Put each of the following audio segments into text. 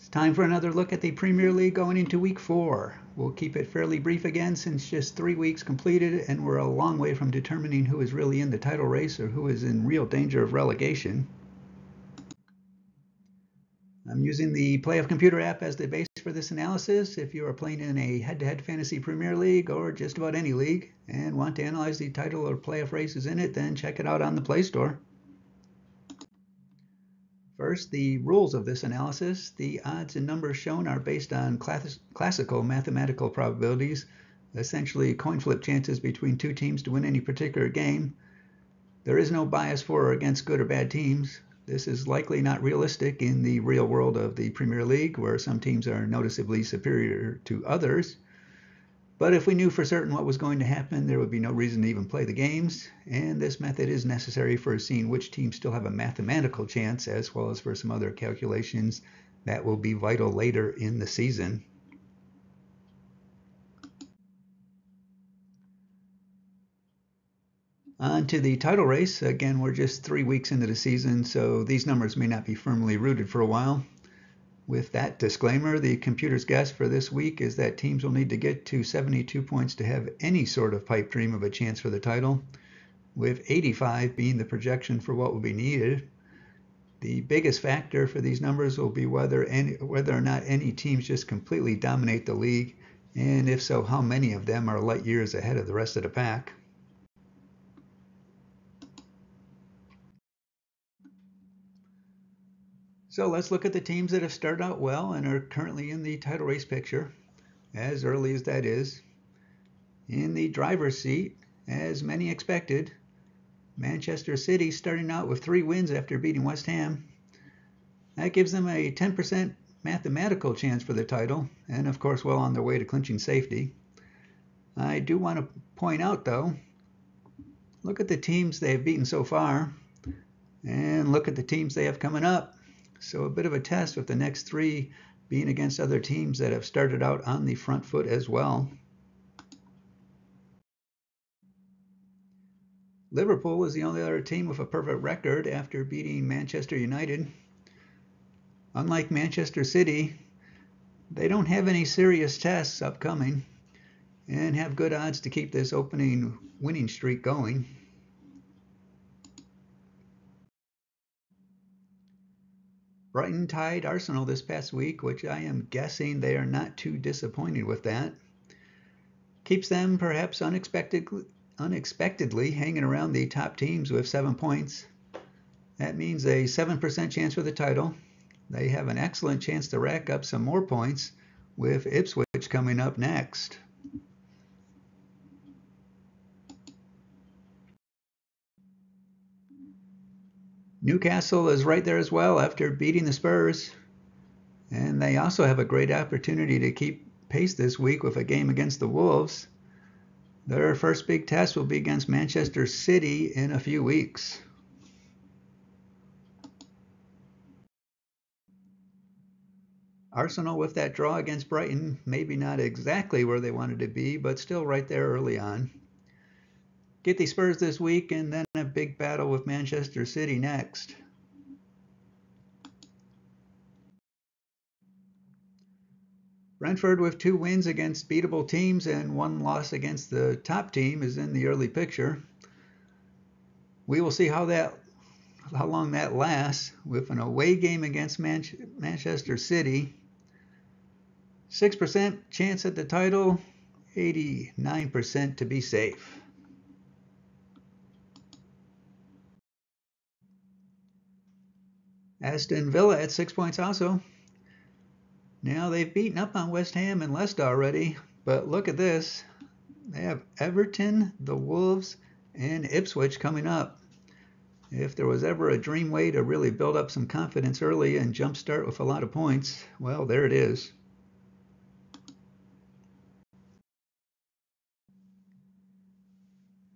It's time for another look at the Premier League going into week 4. We'll keep it fairly brief again since just 3 weeks completed and we're a long way from determining who is really in the title race or who is in real danger of relegation. I'm using the PlayoffComputer App as the base for this analysis. If you are playing in a head-to-head fantasy Premier League or just about any league and want to analyze the title or playoff races in it, then check it out on the Play Store. First, the rules of this analysis. The odds and numbers shown are based on classical mathematical probabilities, essentially coin flip chances between two teams to win any particular game. There is no bias for or against good or bad teams. This is likely not realistic in the real world of the Premier League, where some teams are noticeably superior to others. But if we knew for certain what was going to happen, there would be no reason to even play the games, and this method is necessary for seeing which teams still have a mathematical chance, as well as for some other calculations that will be vital later in the season. On to the title race. Again, we're just 3 weeks into the season, so these numbers may not be firmly rooted for a while. With that disclaimer, the computer's guess for this week is that teams will need to get to 72 points to have any sort of pipe dream of a chance for the title, with 85 being the projection for what will be needed. The biggest factor for these numbers will be whether or not any teams just completely dominate the league, and if so, how many of them are light years ahead of the rest of the pack. So let's look at the teams that have started out well and are currently in the title race picture, as early as that is. In the driver's seat, as many expected, Manchester City starting out with 3 wins after beating West Ham. That gives them a 10% mathematical chance for the title, and of course well on their way to clinching safety. I do want to point out though, look at the teams they have beaten so far, and look at the teams they have coming up. So a bit of a test with the next 3 being against other teams that have started out on the front foot as well. Liverpool is the only other team with a perfect record after beating Manchester United. Unlike Manchester City, they don't have any serious tests upcoming and have good odds to keep this opening winning streak going. Brighton tied Arsenal this past week, which I am guessing they are not too disappointed with that. Keeps them perhaps unexpectedly hanging around the top teams with 7 points. That means a 7% chance for the title. They have an excellent chance to rack up some more points with Ipswich coming up next. Newcastle is right there as well after beating the Spurs, and they also have a great opportunity to keep pace this week with a game against the Wolves. Their first big test will be against Manchester City in a few weeks. Arsenal with that draw against Brighton, maybe not exactly where they wanted to be, but still right there early on. Get the Spurs this week and then a big battle with Manchester City next. Brentford with 2 wins against beatable teams and 1 loss against the top team is in the early picture. We will see how long that lasts with an away game against Manchester City. 6% chance at the title, 89% to be safe. Aston Villa at 6 points also. Now they've beaten up on West Ham and Leicester already, but look at this. They have Everton, the Wolves, and Ipswich coming up. If there was ever a dream way to really build up some confidence early and jumpstart with a lot of points, well, there it is.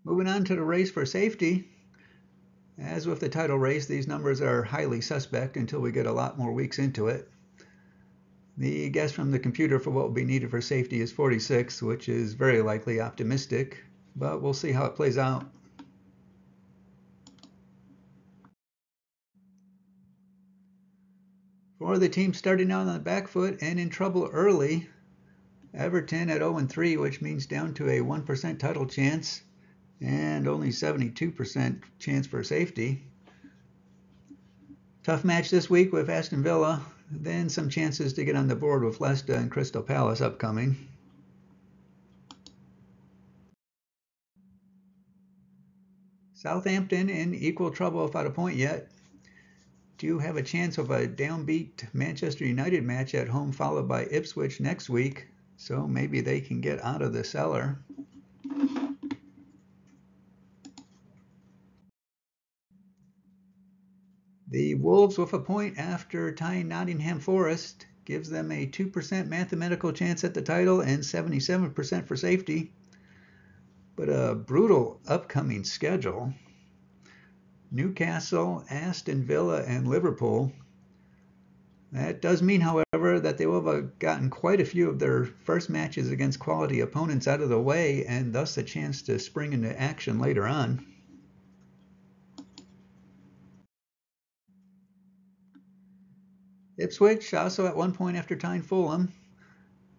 Moving on to the race for safety. As with the title race, these numbers are highly suspect until we get a lot more weeks into it. The guess from the computer for what will be needed for safety is 46, which is very likely optimistic, but we'll see how it plays out. For the team starting out on the back foot and in trouble early, Everton at 0-3, which means down to a 1% title chance and only 72% chance for safety. Tough match this week with Aston Villa, then some chances to get on the board with Leicester and Crystal Palace upcoming. Southampton in equal trouble without a point yet. Do have a chance of a downbeat Manchester United match at home followed by Ipswich next week, so maybe they can get out of the cellar. The Wolves with a point after tying Nottingham Forest gives them a 2% mathematical chance at the title and 77% for safety. But a brutal upcoming schedule. Newcastle, Aston Villa, and Liverpool. That does mean, however, that they will have gotten quite a few of their first matches against quality opponents out of the way, and thus a chance to spring into action later on. Ipswich also at 1 point after tying Fulham.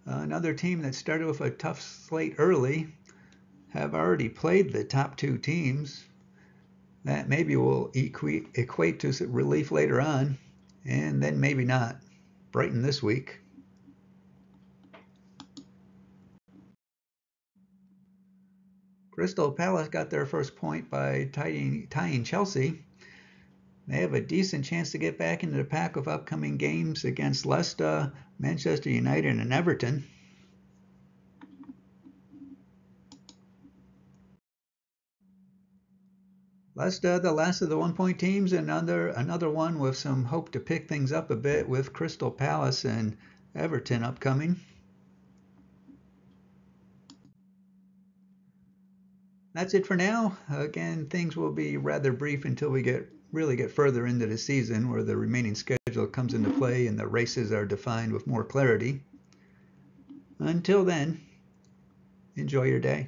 Another team that started with a tough slate early, have already played the top two teams. That maybe will equate to relief later on, and then maybe not. Brighton this week. Crystal Palace got their first point by tying Chelsea. They have a decent chance to get back into the pack of upcoming games against Leicester, Manchester United, and Everton. Leicester, the last of the 1 point teams, and another one with some hope to pick things up a bit with Crystal Palace and Everton upcoming. That's it for now. Again, things will be rather brief until we really get further into the season, where the remaining schedule comes into play and the races are defined with more clarity. Until then, enjoy your day.